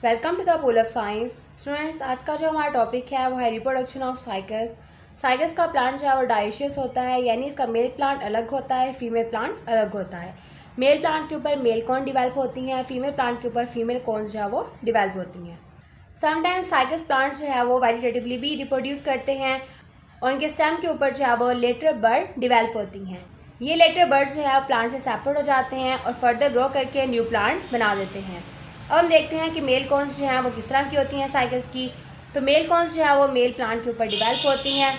Welcome to the pool of science. Students, आज का जो हमारा टॉपिक है वो है रिप्रोडक्शन ऑफ साइकस। साइकस का प्लांट जो है वो डाइशियस होता है, यानी इसका मेल प्लांट अलग होता है, फीमेल प्लांट अलग होता है। मेल प्लांट के ऊपर मेल कॉन डिवेल्प होती हैं, फीमेल प्लांट के ऊपर फीमेल कॉन्स जो है वो डिवेल्प होती हैं। समटाइम्स साइकस प्लांट जो है वो वेजिटेटिवली भी रिप्रोड्यूस करते हैं और उनके स्टेम के ऊपर जो है वो लेटर बर्ड डिवेल्प होती हैं। ये लेटर बर्ड जो है प्लांट से सेपरेट हो जाते हैं और फर्दर ग्रो करके न्यू प्लांट बना देते हैं। अब हम देखते हैं कि मेल कॉन्स जो हैं वो किस तरह की होती हैं साइकस की। तो मेल कॉन्स जो है वो मेल प्लांट के ऊपर डिवेल्प होती हैं।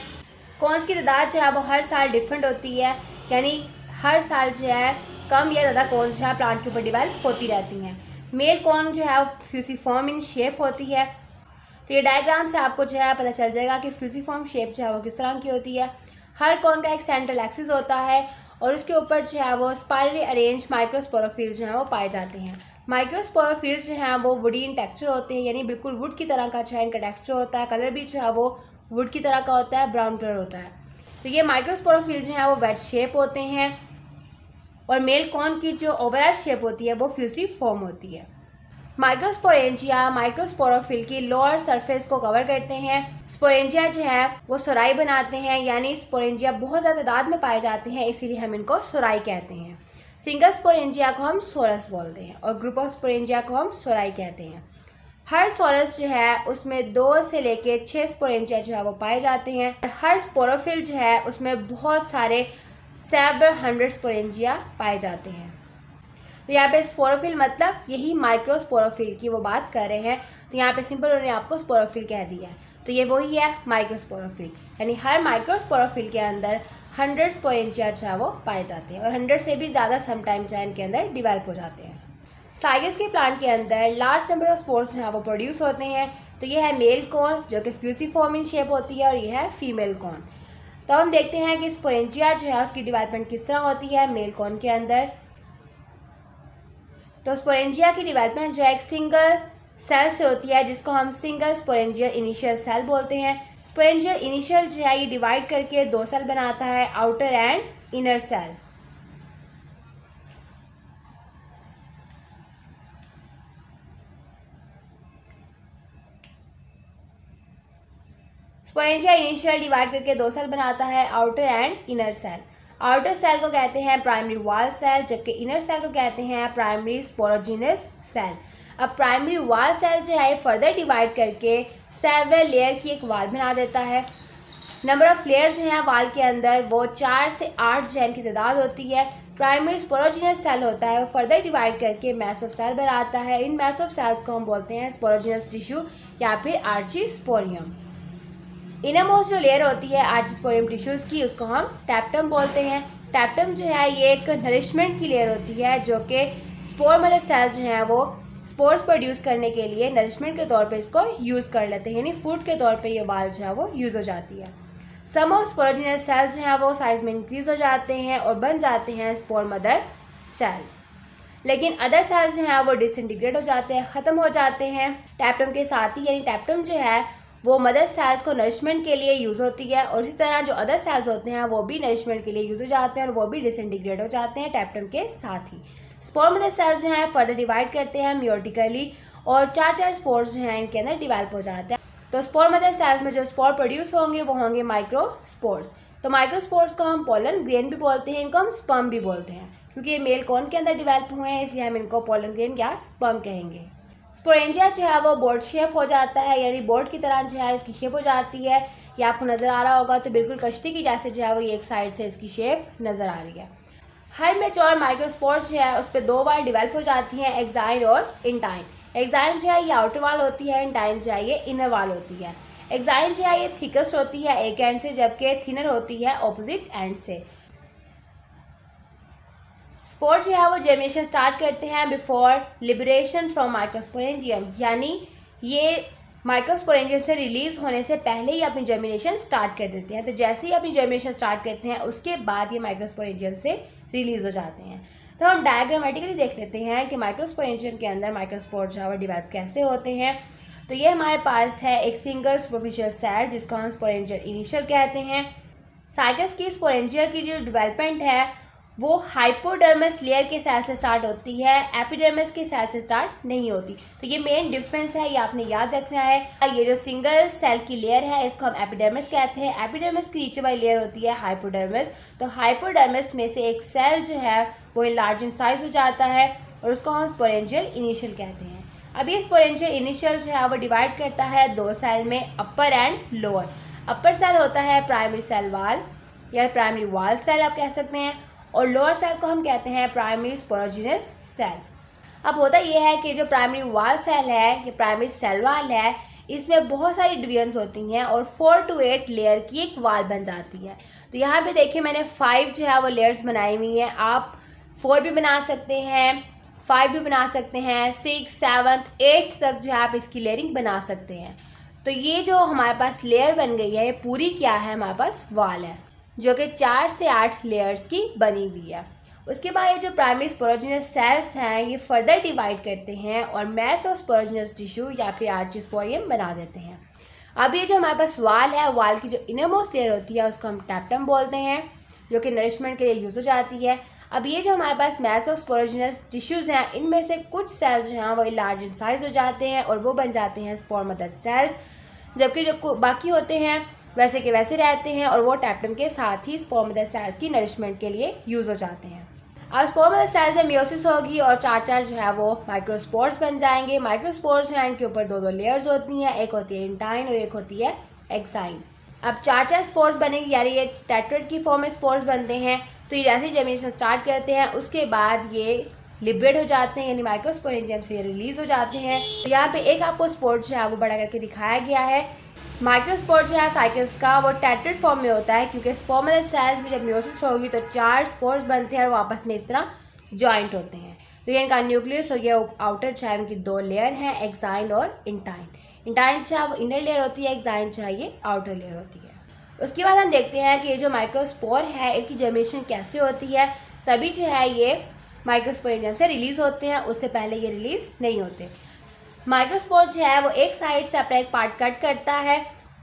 कॉन्स की तादाद जो है वो हर साल डिफरेंट होती है, यानी हर साल जो है कम या ज़्यादा कॉन्स जो है प्लांट के ऊपर डिवेल्प होती रहती हैं। मेल कॉन जो है वो फ्यूसिफॉर्म इन शेप होती है। तो ये डायग्राम से आपको जो है पता चल जाएगा कि फ्यूसिफॉर्म शेप जो है वो किस तरह की होती है। हर कॉन का एक सेंट्रल एक्सिस होता है और उसके ऊपर जो है वो स्पाइरली अरेंज माइक्रोस्पोरोफिल्स जो है वो पाए जाते हैं। माइक्रोस्पोरोफिल्स जो हैं वो वुडी इन टेक्सचर होते हैं, यानी बिल्कुल वुड की तरह का जो है इनका टेक्सचर होता है। कलर भी जो है वो वुड की तरह का होता है, ब्राउन कलर होता है। तो ये माइक्रोस्पोरोफिल्स जो हैं वो वेज शेप होते हैं और मेल कॉन की जो ओवरऑल शेप होती है वो फ्यूसिफॉर्म होती है। माइक्रोस्पोरेंजिया माइक्रोस्पोरोफिल की लोअर सरफेस को कवर करते हैं। स्पोरेंजिया जो है वो सोराई बनाते हैं, यानी स्पोरेंजिया बहुत ज़्यादा तादाद में पाए जाते हैं, इसीलिए हम इनको सोराई कहते हैं। सिंगल स्पोरेंजिया को हम सोरस बोलते हैं और ग्रुप ऑफ स्पोरेंजिया को हम सोराई कहते हैं। हर सोरस जो है उसमें 2 से लेके 6 स्पोरेंजिया जो है वो पाए जाते हैं और हर स्पोरोफिल जो है उसमें बहुत सारे सेवरल हंड्रेड स्पोरेंजिया पाए जाते हैं। तो यहाँ पे स्पोरोफिल मतलब यही माइक्रोस्पोरोफिल की वो बात कर रहे हैं, तो यहाँ पे सिंपल उन्होंने आपको स्पोरोफिल कह दिया है। तो ये वही है माइक्रोस्पोरोफिल, यानी हर माइक्रोस्पोरोफिल के अंदर 100 स्पोरेंजिया जो है वो पाए जाते हैं और 100 से भी ज़्यादा समटाइम जो है इनके अंदर डिवेल्प हो जाते हैं। साइगस के प्लांट के अंदर लार्ज नंबर ऑफ स्पोर्स जो है वो प्रोड्यूस होते हैं। तो ये है मेल कॉन जो कि फ्यूसिफॉर्म इन शेप होती है और ये है फीमेल कॉन। तो हम देखते हैं कि स्पोरेंजिया जो है उसकी डिवेलपमेंट किस तरह होती है मेल कॉन के अंदर। तो स्पोरेंजिया की डिवेलपमेंट जो है एक सिंगल सेल से होती है, जिसको हम सिंगल स्पोरेंजियल इनिशियल सेल बोलते हैं। स्पोरेंजियल इनिशियल जो है ये डिवाइड करके 2 सेल बनाता है, outer and inner cell. Sporangia initial divide करके 2 सेल बनाता है, outer and inner cell. Outer cell को कहते हैं प्राइमरी वॉल सेल, जबकि इनर सेल को कहते हैं प्राइमरी स्पोरोजिनस सेल। अब प्राइमरी वॉल सेल जो है फर्दर डिवाइड करके सेवरल लेयर की एक वॉल बना देता है। नंबर ऑफ लेयर जो हैं वॉल के अंदर वो 4 से 8 जैन की तादाद होती है। प्राइमरी स्पोरोजिनस सेल होता है वो फर्दर डिवाइड करके मैस ऑफ सेल बनाता है। इन मैस ऑफ सेल्स को हम बोलते हैं स्पोरोजिनस टिश्यू या फिर आर्चिस्पोरियम। इनरमोस्ट जो लेयर होती है आर्चिस्पोरियम टिश्यूज की उसको हम टैप्टम बोलते हैं। टैप्टम जो है ये एक नरिशमेंट की लेयर होती है जो कि स्पोर मदर सेल्स जो हैं वो स्पोर्स प्रोड्यूस करने के लिए नरिशमेंट के तौर पे इसको यूज़ कर लेते हैं, यानी फूड के तौर पे ये बाल जो है वो यूज़ हो जाती है। सम ऑफ स्पोरोजिनस सेल्स जो हैं वो साइज में इंक्रीज हो जाते हैं और बन जाते हैं स्पोर मदर सेल्स, लेकिन अदर सेल्स जो हैं वो डिसइंटीग्रेट हो जाते हैं, ख़त्म हो जाते हैं टैप्टम के साथ ही। यानी टैप्टम जो है वो मदर सेल्स को नरिशमेंट के लिए यूज़ होती है और इसी तरह जो अदर सेल्स होते हैं वो भी नरिशमेंट के लिए यूज़ हो जाते हैं और वो भी डिसइंटीग्रेट हो जाते हैं टैप्टम के साथ ही। स्पोर मदर सेल्स जो हैं फर्दर डिवाइड करते हैं म्योटिकली और 4 स्पोर्स जो हैं इनके अंदर डिवेल्प हो जाते हैं। तो स्पोर मदर सेल्स में जो स्पोर प्रोड्यूस होंगे वो होंगे माइक्रोस्पोर्स। तो माइक्रोस्पोर्स को हम पोलन ग्रेन भी बोलते हैं, इनको हम स्पर्म भी बोलते हैं, क्योंकि ये मेल कॉन के अंदर डिवेल्प हुए हैं इसलिए हम इनको पोलन ग्रेन या स्पर्म कहेंगे। स्पोरेंजिया जो है वो बोर्ड शेप हो जाता है, यानी बोर्ड की तरह जो है इसकी शेप हो जाती है। ये आपको नज़र आ रहा होगा, तो बिल्कुल कश्ती की जैसे जो है वो एक साइड से इसकी शेप नज़र आ रही है। हर मैच्योर माइक्रोस्पोर्स जो है उस पर 2 बार डिवेल्प हो जाती हैं, एक्साइन और इंटाइन। एक्साइन जो है ये आउटर वाल होती है, इंटाइन जो है ये इनर वाल होती है। एक्साइन जो है ये थिकेस्ट होती है एक एंड से, जबकि थिनर होती है ऑपोजिट एंड से। स्पोर जो है वो जर्मिनेशन स्टार्ट करते हैं बिफोर लिबरेशन फ्रॉम माइक्रोस्पोरेंजियम, यानी ये माइक्रोस्पोरेंजियम से रिलीज होने से पहले ही अपनी जर्मिनेशन स्टार्ट कर देते हैं। तो जैसे ही अपनी जर्मिनेशन स्टार्ट करते हैं उसके बाद ये माइक्रोस्पोरेंजियम से रिलीज हो जाते हैं। तो हम डायग्रामेटिकली देख लेते हैं कि माइक्रोस्पोरेंजियम के अंदर माइक्रोस्पोर जो है वो डिवेल्प कैसे होते हैं। तो ये हमारे पास है एक सिंगल सुपरफिशियल सेल जिसको हम स्पोरेंजियल इनिशियल कहते हैं। साइकस की स्पोरेंजिया की जो डिवेलपमेंट है वो हाइपोडर्मस लेयर के सेल से स्टार्ट होती है, एपिडर्मिस के सेल से स्टार्ट नहीं होती। तो ये मेन डिफरेंस है, ये आपने याद रखना है। ये जो सिंगल सेल की लेयर है इसको हम एपिडर्मिस कहते हैं। एपिडर्मिस की नीचे वाली लेयर होती है हाइपोडर्मिस। तो हाइपोडर्मिस में से एक सेल जो है वो लार्ज इन साइज हो जाता है और उसको हम स्पोरेंजियल इनिशियल कहते हैं। अब ये स्पोरेंजियल इनिशियल जो है वो डिवाइड करता है दो सेल में, अपर एंड लोअर। अपर सेल होता है प्राइमरी सेल वाल या प्राइमरी वाल सेल आप कह सकते हैं, और लोअर सेल को हम कहते हैं प्राइमरी स्पोरोजिनस सेल। अब होता यह है कि जो प्राइमरी वाल सेल है, ये प्राइमरी सेल वाल है, इसमें बहुत सारी डिवीजन्स होती हैं और 4 to 8 लेयर की एक वाल बन जाती है। तो यहाँ पे देखिए मैंने 5 जो है वो लेयर्स बनाई हुई हैं। आप 4 भी बना सकते हैं, 5 भी बना सकते हैं, 6, 7, 8 तक जो है आप इसकी लेयरिंग बना सकते हैं। तो ये जो हमारे पास लेयर बन गई है, ये पूरी क्या है, हमारे पास वाल है जो कि 4 से 8 लेयर्स की बनी हुई है। उसके बाद ये जो प्राइमरी स्पोरोजिनस सेल्स हैं ये फर्दर डिवाइड करते हैं और मेसोस्पोरोजिनस टिश्यू या फिर आर्चिस्पोरियम बना देते हैं। अब ये जो हमारे पास वाल है, वाल की जो इनरमोस्ट लेयर होती है उसको हम टैप्टम बोलते हैं, जो कि नरिशमेंट के लिए यूज़ हो जाती है। अब ये जो हमारे पास मेसोस्पोरोजिनस टिश्यूज़ हैं, इनमें से कुछ सेल्स जो हैं वो लार्ज इन साइज हो जाते हैं और वो बन जाते हैं स्पोर मदर सेल्स, जबकि जो बाकी होते हैं वैसे के वैसे रहते हैं और वो टैप्टम के साथ ही स्पोर मदर सेल्स की नरिशमेंट के लिए यूज़ हो जाते हैं। अब स्पोर मदर सेल्स में मियोसिस होगी और 4 जो है वो माइक्रोस्पोर्स बन जाएंगे। माइक्रोस्पोर्स हैं, इनके ऊपर 2 लेयर्स होती हैं, एक होती है इंटाइन और एक होती है एक्साइन। अब 4 स्पोर्स बनेंगे, यानी ये टेट्राड की फॉर्म में स्पोर्स बनते हैं। तो ये जैसे जर्मिनेशन स्टार्ट करते हैं उसके बाद ये लिबरेट हो जाते हैं, यानी माइक्रोस्पोरेंजियम से ये रिलीज हो जाते हैं। तो यहाँ पे एक आपको स्पोर जो है वो बड़ा करके दिखाया गया है। माइक्रोस्पोर जो है साइकिल्स का वो टेट्राड फॉर्म में होता है, क्योंकि स्पोर मदर सेल्स में जब मियोसिस होगी तो 4 स्पोर्स बनते हैं और वो आपस में इस तरह जॉइंट होते हैं। तो ये इनका न्यूक्लियस और ये आउटर जो है इनकी 2 लेयर हैं, एक्साइन और इंटाइन। इंटाइन जो है वो इनर लेयर होती है, एक्साइन जो है ये आउटर लेयर होती है। उसके बाद हम देखते हैं कि ये जो माइक्रोस्पोर है इनकी जर्मिनेशन कैसे होती है। तभी जो है ये माइक्रोस्पोरेंजियम से रिलीज होते हैं, उससे पहले ये रिलीज नहीं होते। माइक्रोस्पोर जो है वो एक साइड से अपना एक पार्ट कट करता है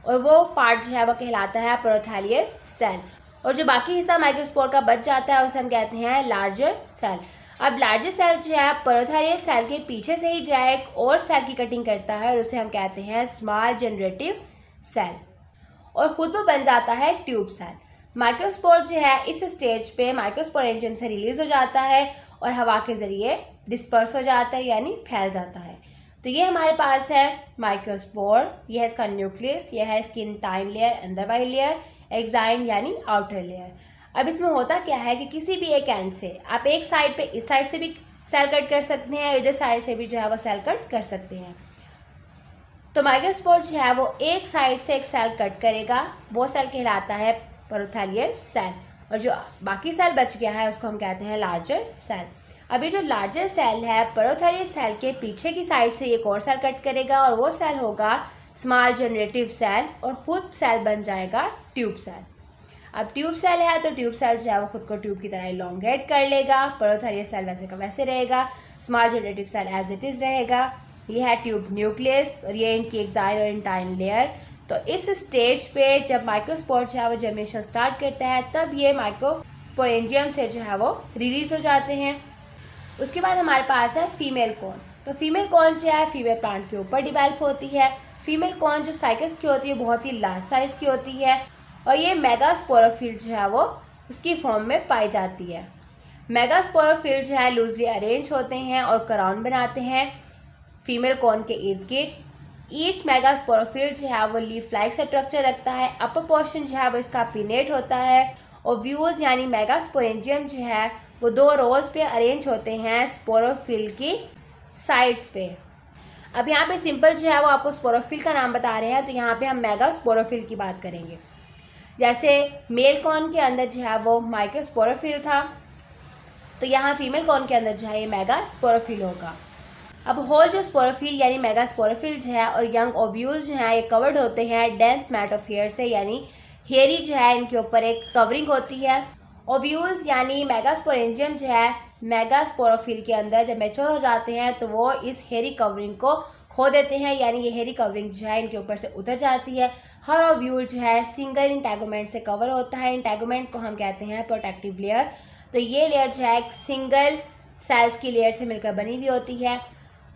और वो पार्ट जो है वो कहलाता है प्रोथैलियल सेल, और जो बाकी हिस्सा माइक्रोस्पोर का बच जाता है उसे हम कहते हैं लार्जर सेल। अब लार्जर सेल जो है प्रोथैलियल सेल के पीछे से ही जो है एक और सेल की कटिंग करता है और उसे हम कहते हैं स्मॉल जनरेटिव सेल, और खुद वो बन जाता है ट्यूब सेल। माइक्रोस्पोर जो है इस स्टेज पे माइक्रोस्पोरेंजियम से रिलीज हो जाता है और हवा के जरिए डिस्पर्स हो जाता है, यानी फैल जाता है। तो ये हमारे पास है माइक्रोस्पोर, ये है इसका न्यूक्लियस, ये है इसकी इंटाइन लेयर अंदर वाली लेयर, एक्साइन यानी आउटर लेयर। अब इसमें होता क्या है कि किसी भी एक एंड से आप एक साइड पे इस साइड से भी सेल कट कर सकते हैं, इधर साइड से भी जो है वो सेल कट कर सकते हैं। तो माइक्रोस्पोर जो है वो एक साइड से एक सेल कट करेगा, वो सेल कहलाता है प्रोथैलियल सेल, और जो बाकी सेल बच गया है उसको हम कहते हैं लार्जर सेल। अभी जो लार्जर सेल है प्रोथैलियल सेल के पीछे की साइड से एक और सेल कट करेगा और वो सेल होगा स्मॉल जनरेटिव सेल, और खुद सेल बन जाएगा ट्यूब सेल। अब ट्यूब सेल है तो ट्यूब सेल जो है वो खुद को ट्यूब की तरह इलोंगेट कर लेगा, प्रोथैलियल सेल वैसे का वैसे रहेगा, small generative cell as it is रहेगा। ये है ट्यूब न्यूक्लियस और ये इनकी एक्साइन और इंटाइन लेयर। तो इस स्टेज पे जब माइक्रोस्पोर जो है वो जर्मिनेशन स्टार्ट करता है तब ये माइक्रोस्पोरेंजियम से जो है वो रिलीज हो जाते हैं। उसके बाद हमारे पास है फीमेल कॉर्न। तो फीमेल कॉर्न जो है फीमेल प्लांट के ऊपर डिवेल्प होती है। फीमेल कॉर्न जो साइकस की होती है बहुत ही लार्ज साइज की होती है और ये मेगास्पोरोफिल जो है वो उसकी फॉर्म में पाई जाती है। मेगास्पोरोफिल जो है लूजली अरेंज होते हैं और क्राउन बनाते हैं फीमेल कॉर्न के इर्द गिर्द। ईच मेगास्पोरोफिल जो है वो लीफ लाइक स्ट्रक्चर रखता है। अपर पोर्शन जो है वो इसका पिनेट होता है और व्यूज यानी मेगास्पोरेंजियम जो है वो 2 रोज पे अरेंज होते हैं स्पोरोफिल की साइड्स पे। अब यहाँ पे सिंपल जो है वो आपको स्पोरोफिल का नाम बता रहे हैं, तो यहाँ पे हम मेगास्पोरोफिल की बात करेंगे। जैसे मेल कॉर्न के अंदर जो है वो माइक्रोस्पोरोफिल था, तो यहाँ फीमेल कॉर्न के अंदर जो है ये मेगास्पोरोफिल होगा। अब होल जो स्पोरोफिल यानी मेगास्पोरोफिल जो है और यंग ओव्यूल्स जो है ये कवर्ड होते हैं डेंस मैट ऑफ हेयर से, यानी हेयरी जो है इनके ऊपर एक कवरिंग होती है। ओव्यूल्स यानी मेगास्पोरेंजियम जो है मेगास्पोरोफिल के अंदर जब मैच्योर हो जाते हैं तो वो इस हेयरी कवरिंग को खो देते हैं, यानी ये हेयरी कवरिंग जो है इनके ऊपर से उतर जाती है। हर ओव्यूल जो है सिंगल इंटैगोमेंट से कवर होता है। इंटैगोमेंट को हम कहते हैं प्रोटेक्टिव लेयर। तो ये लेयर जो है एक सिंगल सेल्स की लेयर से मिलकर बनी हुई होती है।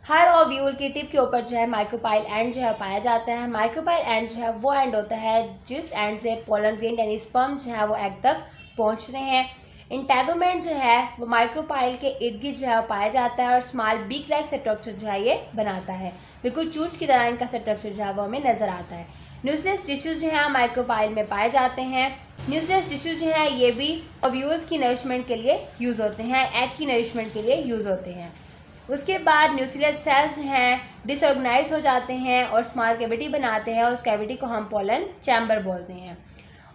हर ओव्यूल की टिप के ऊपर जो है माइक्रोपाइल एंड जो है पाया जाता है। माइक्रोपाइल एंड जो है वो एंड होता है जिस एंड से पोलन ग्रेन यानी स्पर्म जो है वो एग तक पहुंचते हैं। इंटेगोमेंट जो है वो माइक्रोपाइल के इर्द गिर्द जो है पाया जाता है और स्मॉल बीक लाइक स्ट्रक्चर जो है ये बनाता है। बिल्कुल चूच की तरह इनका स्ट्रक्चर जो है वो हमें नजर आता है। न्यूक्लियस टिश्यूज जो है माइक्रोपाइल में पाए जाते हैं। न्यूक्लियस टिश्यूज जो है ये भी ओव्यूल्स की नरिशमेंट के लिए यूज होते हैं, एग की नरिशमेंट के लिए यूज होते हैं। उसके बाद न्यूक्लियर सेल्स जो हैं डिसऑर्गेनाइज हो जाते हैं और स्मॉल कैविटी बनाते हैं और उस कैविटी को हम पोलन चैम्बर बोलते हैं।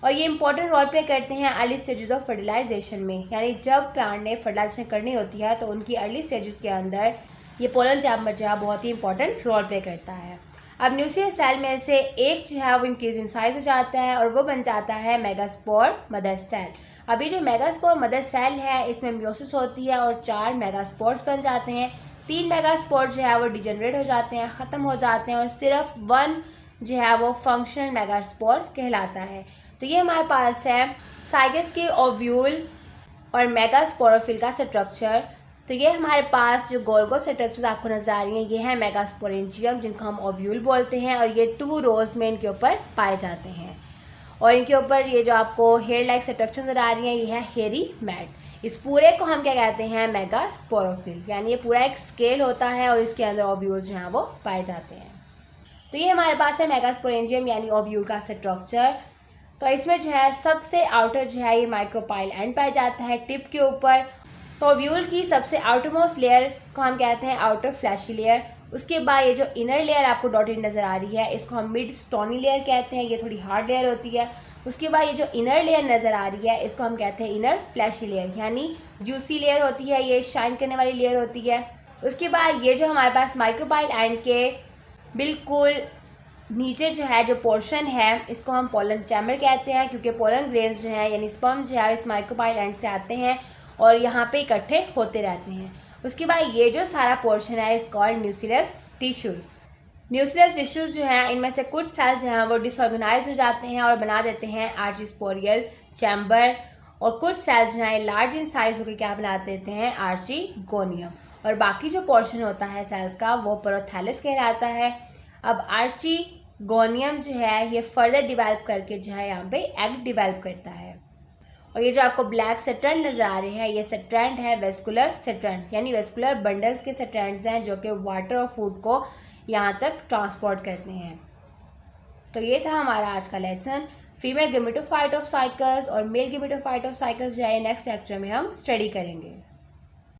और ये इंपॉर्टेंट रोल प्ले करते हैं अर्ली स्टेजेस ऑफ फर्टिलाइजेशन में, यानी जब प्लांट ने फर्टिलाइजेशन करनी होती है तो उनकी अर्ली स्टेजेस के अंदर ये पोलन चैम्बर जो है बहुत ही इंपॉर्टेंट रोल प्ले करता है। अब न्यूक्लियर सेल में से एक जो है वो इंक्रीज इन साइज हो जाता है और वो बन जाता है मेगास्पोर मदर सेल। अभी जो मेगास्पोर मदर सेल है इसमें मियोसिस होती है और 4 मेगास्पोर्स बन जाते हैं। 3 मेगास्पोर जो है वो डिजेनरेट हो जाते हैं, ख़त्म हो जाते हैं और सिर्फ 1 जो है वो फंक्शनल मेगास्पोर कहलाता है। तो ये हमारे पास है साइगस के ओव्यूल और मेगास्पोरोफिल का स्ट्रक्चर। तो ये हमारे पास जो गोल गोल स्ट्रक्चर्स आपको नजर आ रही हैं ये है मेगास्पोरेंजियम जिनको हम ओव्यूल बोलते हैं और ये 2 रोज में इनके ऊपर पाए जाते हैं। और इनके ऊपर ये जो आपको हेयर लाइक स्ट्रक्चर नजर आ रही हैं ये है हेयरी मैट। इस पूरे को हम क्या कहते हैं मेगास्पोरोफिल, यानी ये पूरा एक स्केल होता है और इसके अंदर ओव्यूल्स जो हैं वो पाए जाते हैं। तो ये हमारे पास है मेगास्पोरेंजियम यानी ओव्यूल का स्ट्रक्चर। तो इसमें जो है सबसे आउटर जो है ये माइक्रोपाइल एंड पाया जाता है टिप के ऊपर। तो ओव्यूल की सबसे आउटरमोस्ट लेयर को हम कहते हैं आउटर फ्लैशी लेयर। उसके बाद ये जो इनर लेयर आपको डॉटेड नजर आ रही है इसको हम मिड स्टोनी लेयर कहते हैं, ये थोड़ी हार्ड लेयर होती है। उसके बाद ये जो इनर लेयर नजर आ रही है इसको हम कहते हैं इनर फ्लैशी लेयर, यानी जूसी लेयर होती है, ये शाइन करने वाली लेयर होती है। उसके बाद ये जो हमारे पास माइक्रोपाइल एंड के बिल्कुल नीचे जो है जो पोर्शन है इसको हम पोलन चैम्बर कहते हैं, क्योंकि पोलन ग्रेन्स जो है यानी स्पर्म जो है इस माइक्रोपाइल एंड से आते हैं और यहाँ पे इकट्ठे होते रहते हैं। उसके बाद ये जो सारा पोर्शन है इस called nucleus tissues. Nucleus tissues जो हैं इनमें से कुछ सेल्स जो हैं वो डिसऑर्गेनाइज हो जाते हैं और बना देते हैं आर्चिस्पोरियल चैम्बर, और कुछ सेल्स जो हैं लार्ज इन साइज होकर क्या बना देते हैं आर्चिगोनियम, और बाकी जो पोर्शन होता है सेल्स का वो प्रोथैलस कहलाता है। अब आर्चिगोनियम जो है ये फर्दर डिवेल्प करके जो है यहाँ पे एग डिवेल्प करता है। और ये जो आपको ब्लैक स्ट्रैंड नजर आ रहे हैं ये स्ट्रैंड है वेस्कुलर स्ट्रैंड, यानी वेस्कुलर बंडल्स के स्ट्रैंड्स हैं जो कि वाटर और फूड को यहाँ तक ट्रांसपोर्ट करते हैं। तो ये था हमारा आज का lesson. Female gametophyte of cycas और मेल गेमेटोफाइट ऑफ साइकस जो है नेक्स्ट लेक्चर में हम स्टडी करेंगे।